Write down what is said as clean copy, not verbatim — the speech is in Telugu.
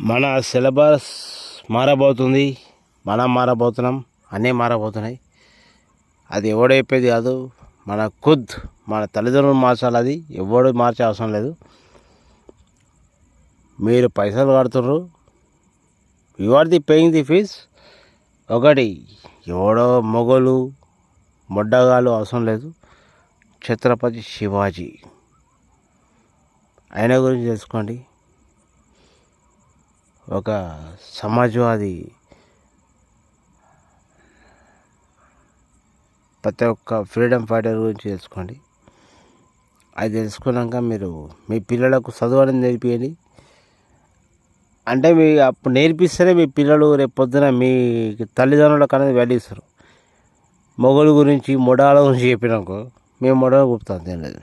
మన సిలబస్ మారబోతుంది, మనం మారబోతున్నాం, అన్నీ మారబోతున్నాయి. అది ఎవడు చెప్పేది కాదు, మన తల్లిదండ్రులు మార్చాలి. అది ఎవడు మార్చే అవసరం లేదు. మీరు పైసలు కడుతుర్రు, you are the paying the fees. ఒకటి ఎవడో మొగలు మొడ్డగాలు అవసరం లేదు. ఛత్రపతి శివాజీ ఆయన గురించి తెలుసుకోండి. ఒక సమాజ్వాది ప్రతి ఒక్క ఫ్రీడమ్ ఫైటర్ గురించి తెలుసుకోండి. అది తెలుసుకున్నాక మీరు మీ పిల్లలకు చదువు అనేది నేర్పియండి. అంటే మీ అప్పుడు నేర్పిస్తేనే మీ పిల్లలు రేపు పొద్దున మీ తల్లిదండ్రులకు అనేది వాల్యూ ఇస్తారు. మొగలు గురించి మొడాల గురించి చెప్పినాకో మేము మొడలు గుర్తాం, ఏం లేదు.